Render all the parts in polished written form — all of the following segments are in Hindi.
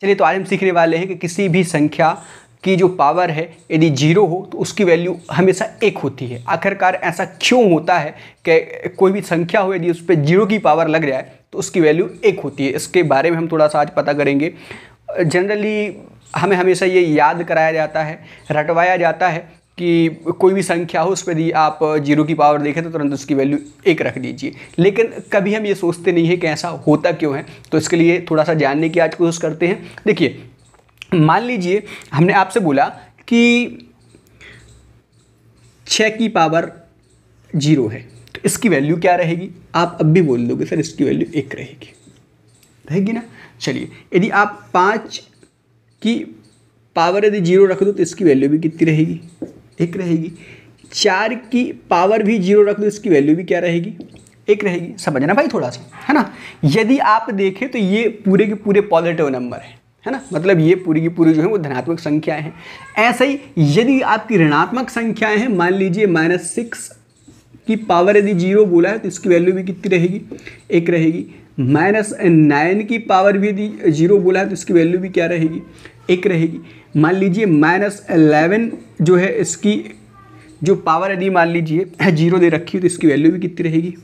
चलिए, तो आज हम सीखने वाले हैं कि किसी भी संख्या की जो पावर है यदि 0 हो तो उसकी वैल्यू हमेशा 1 होती है। आखिरकार ऐसा क्यों होता है कि कोई भी संख्या हो यदि उस पर 0 की पावर लग जाए तो उसकी वैल्यू 1 होती है। इसके बारे में हम थोड़ा सा आज पता करेंगे। जनरली हमें हमेशा ये याद कराया जाता है, रटवाया जाता है कि कोई भी संख्या हो उस पर यदि आप 0 की पावर देखें तो तुरंत उसकी वैल्यू 1 रख दीजिए। लेकिन कभी हम ये सोचते नहीं है कि ऐसा होता क्यों है। तो इसके लिए थोड़ा सा जानने की आज कोशिश करते हैं। देखिए, मान लीजिए हमने आपसे बोला कि 6 की पावर 0 है, तो इसकी वैल्यू क्या रहेगी? आप अब भी बोल दोगे सर इसकी वैल्यू 1 रहेगी ना। चलिए, यदि आप 5 की पावर यदि 0 रख दो तो इसकी वैल्यू भी कितनी रहेगी? 1 रहेगी। 4 की पावर भी 0 रख दो, इसकी वैल्यू भी क्या रहेगी? 1 रहेगी। समझना भाई थोड़ा सा, है ना। यदि आप देखें तो ये पूरे के पूरे पॉजिटिव नंबर है ना, मतलब ये पूरी की पूरी जो है वो धनात्मक संख्याएं हैं। ऐसा ही यदि आपकी ऋणात्मक संख्याएं हैं, मान लीजिए -6 की पावर यदि 0 बोला है तो इसकी वैल्यू भी कितनी रहेगी? 1 रहेगी। -9 की पावर भी यदि 0 बोला है तो इसकी वैल्यू भी क्या रहेगी? 1 रहेगी। मान लीजिए -11 जो है इसकी जो पावर यदि मान लीजिए 0 दे रखी है तो इसकी वैल्यू भी कितनी रहेगी?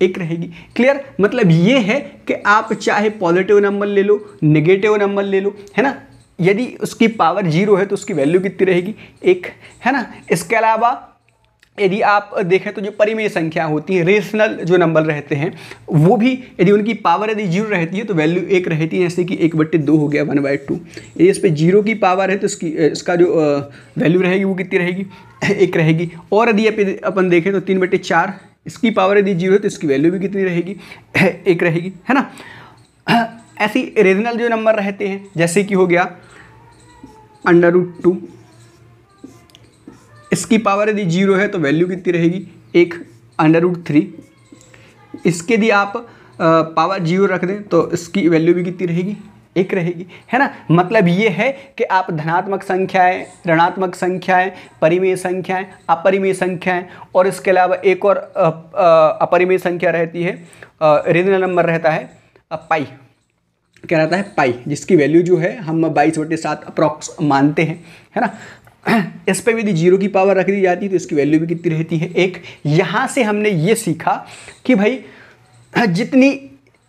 1 रहेगी। क्लियर? मतलब ये है कि आप चाहे पॉजिटिव नंबर ले लो, नेगेटिव नंबर ले लो, है ना, यदि उसकी पावर 0 है तो उसकी वैल्यू कितनी रहेगी? 1, है ना। इसके अलावा यदि आप देखें तो जो परिमेय संख्या होती है, रेशनल जो नंबर रहते हैं, वो भी यदि उनकी पावर यदि 0 रहती है तो वैल्यू 1 रहती है। जैसे कि 1/2 हो गया, 1/2। यदि इस पर 0 की पावर है तो इसका जो वैल्यू रहेगी वो कितनी रहेगी? 1 रहेगी। और यदि अपन देखें तो 3/4, इसकी पावर यदि 0 है तो इसकी वैल्यू भी कितनी रहेगी? 1 रहेगी, है ना। ऐसी रेशनल जो नंबर रहते हैं, जैसे कि हो गया √2, इसकी पावर यदि 0 है तो वैल्यू कितनी रहेगी? 1। √3, इसके यदि आप पावर 0 रख दें तो इसकी वैल्यू भी कितनी रहेगी? 1 रहेगी, है ना। मतलब ये है कि आप धनात्मक संख्याएं, ऋणात्मक संख्याएं, परिमेय संख्याएं, अपरिमेय संख्याएं, और इसके अलावा एक और अपरिमेय संख्या रहती है, रेशनल नंबर रहता है पाई। क्या रहता है? पाई, जिसकी वैल्यू जो है हम 22/7 अप्रॉक्स मानते हैं, है ना। इस पर यदि 0 की पावर रख दी जाती है तो इसकी वैल्यू भी कितनी रहती है? 1। यहाँ से हमने ये सीखा कि भाई जितनी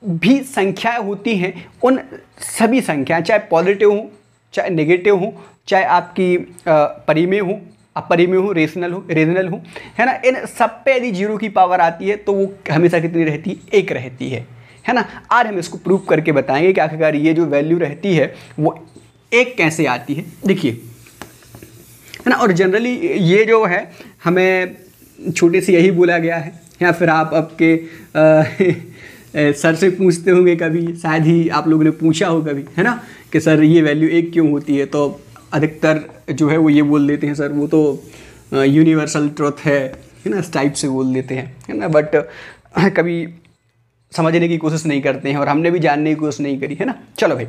भी संख्याएं होती हैं उन सभी संख्याएं, चाहे पॉजिटिव हो, चाहे नेगेटिव हो, चाहे आपकी परिमेय हो, अपरिमेय हो, रेशनल हो, है ना, इन सब पे यदि 0 की पावर आती है तो वो हमेशा कितनी रहती है? 1 रहती है ना। आज हम इसको प्रूव करके बताएंगे कि आखिरकार ये जो वैल्यू रहती है वो 1 कैसे आती है। देखिए, है ना। और जनरली ये जो है हमें छोटे से यही बोला गया है, या फिर आप आपके सर से पूछते होंगे कभी, शायद ही आप लोगों ने पूछा हो कभी, है ना, कि सर ये वैल्यू 1 क्यों होती है? तो अधिकतर जो है वो ये बोल देते हैं सर वो तो यूनिवर्सल ट्रुथ है ना, इस टाइप से बोल देते हैं, है ना। बट कभी समझने की कोशिश नहीं करते हैं और हमने भी जानने की कोशिश नहीं करी, है ना। चलो भाई,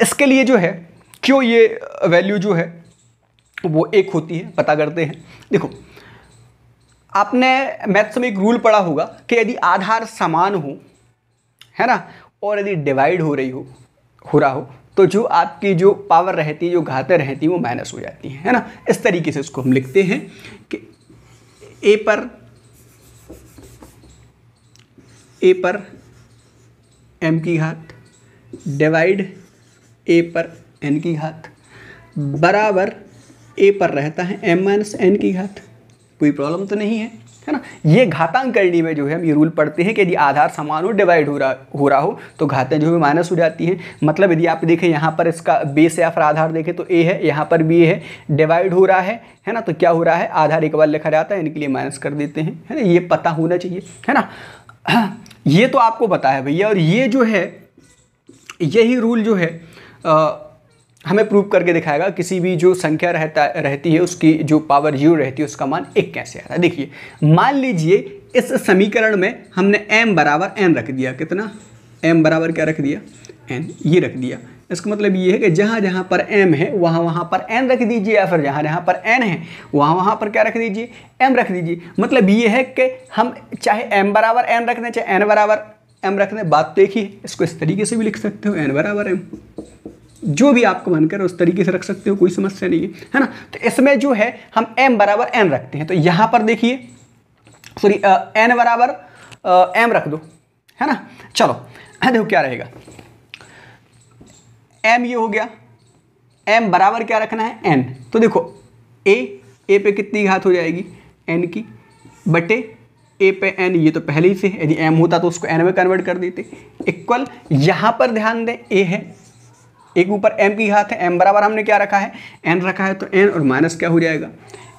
इसके लिए जो है क्यों ये वैल्यू जो है वो 1 होती है पता करते हैं। देखो, आपने मैथ्स में एक रूल पढ़ा होगा कि यदि आधार समान हो, है ना, और यदि डिवाइड हो रहा हो तो जो आपकी जो पावर रहती है, जो घातें रहती हैं, वो माइनस हो जाती हैं, है ना। इस तरीके से इसको हम लिखते हैं कि a पर m की घात डिवाइड a पर n की घात बराबर a पर रहता है m - n की घात। कोई प्रॉब्लम तो नहीं है ना। ये घातांक करने में जो है हम ये रूल पढ़ते हैं कि यदि आधार समान हो, डिवाइड हो रहा हो तो घातें जो है माइनस हो जाती हैं। मतलब यदि आप देखें यहाँ पर इसका बेस या फिर आधार देखें तो a है, यहाँ पर b है, डिवाइड हो रहा है ना, तो क्या हो रहा है? आधार एक बार लिखा जाता है, इनके लिए माइनस कर देते हैं, है ना। ये पता होना चाहिए, है ना। ये तो आपको पता है भैया। और ये जो है, यही रूल जो है हमें प्रूव करके दिखाएगा किसी भी जो संख्या रहती है उसकी जो पावर 0 रहती है उसका मान 1 कैसे आता है। देखिए, मान लीजिए इस समीकरण में हमने m बराबर n रख दिया। कितना? m बराबर क्या रख दिया? n, ये रख दिया। इसका मतलब ये है कि जहाँ जहाँ पर m है वहाँ पर n रख दीजिए, या फिर जहाँ जहाँ पर n है वहाँ पर क्या रख दीजिए? m रख दीजिए। मतलब ये है कि हम चाहे m बराबर n रख दें, चाहे n बराबर m रख दें, बात तो एक ही है। इसको इस तरीके से भी लिख सकते हो, n बराबर m, जो भी आपको मन करे उस तरीके से रख सकते हो, कोई समस्या नहीं है ना। तो इसमें जो है हम m बराबर n रखते हैं, तो यहाँ पर देखिए सॉरी n बराबर m रख दो, है ना। चलो देखो क्या रहेगा, m ये हो गया, m बराबर क्या रखना है n, तो देखो a पे कितनी घात हो जाएगी n की, बटे a पे n, ये तो पहले ही से, यदि m होता तो उसको n में कन्वर्ट कर देते, इक्वल यहाँ पर ध्यान दें a है, एक ऊपर m की घात है, m बराबर हमने क्या रखा है n रखा है, तो n और माइनस क्या हो जाएगा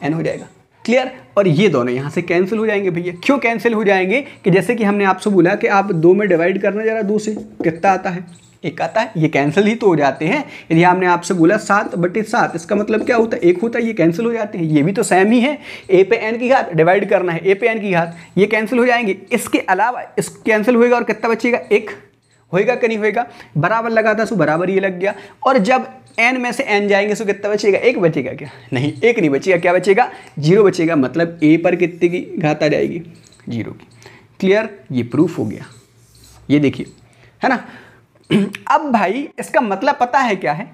n हो जाएगा। क्लियर। और ये दोनों यहाँ से कैंसिल हो जाएंगे भैया। क्यों कैंसिल हो जाएंगे कि जैसे कि हमने आपसे बोला कि आप 2 में डिवाइड करना, जरा 2 से कितना आता है 1 आता है, ये कैंसिल ही तो हो जाते हैं। यदि हमने आपसे बोला 7/7, इसका मतलब क्या होता है 1 होता है, ये कैंसिल हो जाते हैं। ये भी तो सेम ही है, a पे n की घात डिवाइड करना है a पे n की घात, ये कैंसिल हो जाएंगे। इसके अलावा इस कैंसिल होएगा और कितना बचेगा 1 होएगा कि नहीं होएगा, बराबर लगा था सो बराबर ये लग गया। और जब n में से n जाएंगे सो कितना बचेगा 1 बचेगा क्या, नहीं 1 नहीं बचेगा, क्या बचेगा 0 बचेगा, मतलब a पर कितने की घात आ जाएगी 0 की। क्लियर, ये प्रूफ हो गया, ये देखिए है ना। अब भाई इसका मतलब पता है क्या है,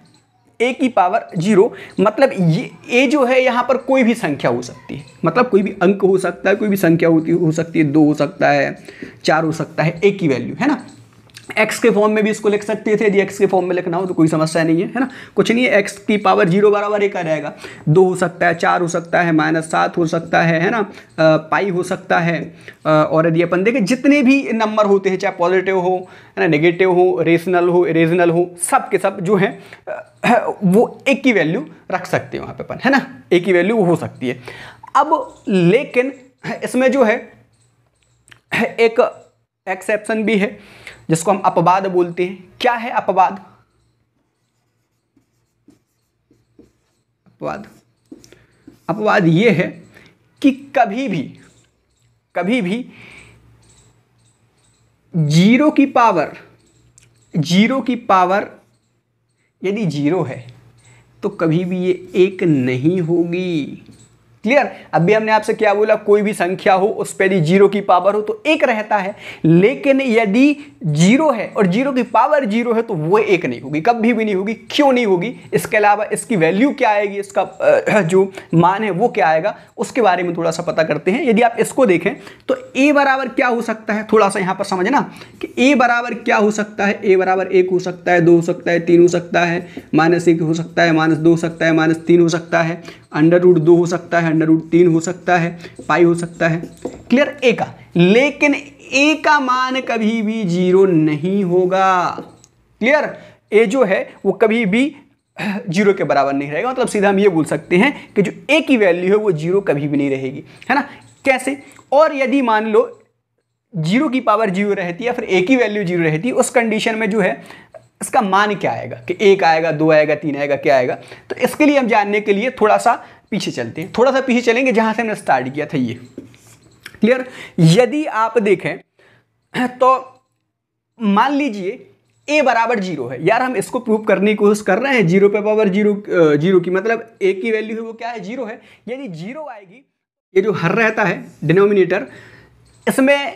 a की पावर 0, मतलब ये a जो है यहाँ पर कोई भी संख्या हो सकती है, मतलब कोई भी अंक हो सकता है, कोई भी संख्या हो सकती है, 2 हो सकता है, 4 हो सकता है, a की वैल्यू है ना। x के फॉर्म में भी इसको लिख सकते थे, यदि x के फॉर्म में लिखना हो तो कोई समस्या नहीं है ना, कुछ नहीं है। x की पावर 0 बराबर 1 आ जाएगा, 2 हो सकता है, 4 हो सकता है, -7 हो सकता है ना, पाई हो सकता है। और यदि अपन देखें जितने भी नंबर होते हैं, चाहे पॉजिटिव हो है ना, नेगेटिव हो, रेशनल हो, इरेशनल हो, सब के सब जो है वो एक की वैल्यू रख सकते हैं वहाँ पे अपन, है ना, एक की वैल्यू हो सकती है। अब लेकिन इसमें जो है एक एक्सेप्शन भी है जिसको हम अपवाद बोलते हैं। क्या है अपवाद? अपवाद ये है कि कभी भी 0 की पावर यदि 0 है तो कभी भी ये 1 नहीं होगी। क्लियर। अभी हमने आपसे क्या बोला, कोई भी संख्या हो उस पर यदि 0 की पावर हो तो 1 रहता है, लेकिन यदि 0 है और 0 की पावर 0 है तो वो 1 नहीं होगी, कभी भी नहीं होगी। क्यों नहीं होगी, इसके अलावा इसकी वैल्यू क्या आएगी, इसका जो मान है वो क्या आएगा, उसके बारे में थोड़ा सा पता करते हैं। यदि आप इसको देखें तो a बराबर क्या हो सकता है, थोड़ा सा यहाँ पर समझना कि a बराबर क्या हो सकता है। a बराबर 1 हो सकता है, 2 हो सकता है, 3 हो सकता है, -1 हो सकता है, -2 हो सकता है, -3 हो सकता है, √2 हो सकता है, √3 हो सकता है, पाई हो सकता है। क्लियर, a का। लेकिन a का मान कभी भी 0 नहीं होगा। क्लियर, a जो है वो कभी भी 0 के बराबर नहीं रहेगा। मतलब सीधा हम ये बोल सकते हैं कि जो a की वैल्यू है वो 0 कभी भी नहीं रहेगी, है ना। कैसे? और यदि मान लो 0 की पावर 0 रहती है, फिर a की वैल्यू 0 रहती है, उस कंडीशन में जो है इसका मान क्या आएगा कि 1 आएगा, 2 आएगा, 3 आएगा, क्या आएगा। तो इसके लिए हम जानने के लिए थोड़ा सा पीछे चलते हैं, थोड़ा सा पीछे चलेंगे जहां से हमने स्टार्ट किया था ये। क्लियर। यदि आप देखें तो मान लीजिए a बराबर 0 है। यार हम इसको प्रूव करने की कोशिश कर रहे हैं, 0 पे पावर 0 की मतलब a की वैल्यू है वो क्या है 0 है। यदि 0 आएगी, ये जो हर रहता है डिनोमिनेटर, इसमें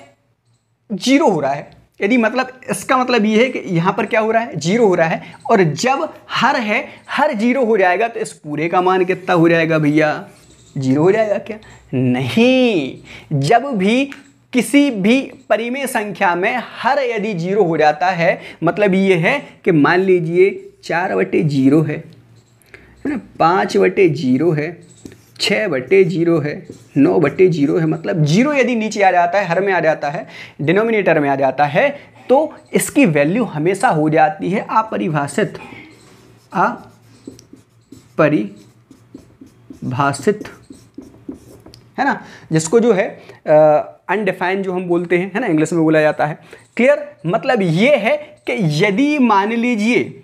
0 हो रहा है। यदि मतलब इसका मतलब ये है कि यहाँ पर क्या हो रहा है 0 हो रहा है, और जब हर है, हर 0 हो जाएगा तो इस पूरे का मान कितना हो जाएगा भैया 0 हो जाएगा क्या? नहीं। जब भी किसी भी परिमेय संख्या में हर यदि 0 हो जाता है, मतलब ये है कि मान लीजिए 4/0 है ना, 5/0 है, 6/0 है, 9/0 है। मतलब 0 यदि नीचे आ जाता है, हर में आ जाता है, डिनोमिनेटर में आ जाता है, तो इसकी वैल्यू हमेशा हो जाती है अपरिभाषित है ना, जिसको जो है अनडिफाइंड जो हम बोलते हैं, है ना, इंग्लिश में बोला जाता है। क्लियर। मतलब ये है कि यदि मान लीजिए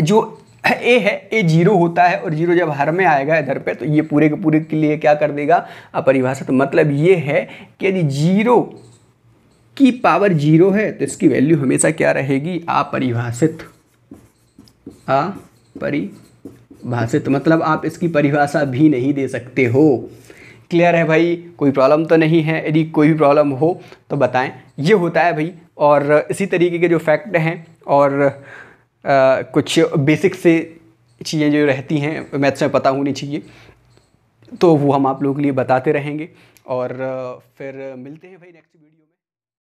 जो a है, a 0 होता है, और 0 जब हर में आएगा इधर पे, तो ये पूरे के पूरे के लिए क्या कर देगा अपरिभाषित। मतलब ये है कि यदि 0 की पावर 0 है तो इसकी वैल्यू हमेशा क्या रहेगी अपरिभाषित। मतलब आप इसकी परिभाषा भी नहीं दे सकते हो। क्लियर है भाई, कोई प्रॉब्लम तो नहीं है? यदि कोई भी प्रॉब्लम हो तो बताएं। ये होता है भाई, और इसी तरीके के जो फैक्ट हैं और कुछ बेसिक से चीज़ें जो रहती हैं मैथ्स में पता होनी चाहिए, तो वो हम आप लोगों के लिए बताते रहेंगे। और फिर मिलते हैं भाई नेक्स्ट वीडियो में।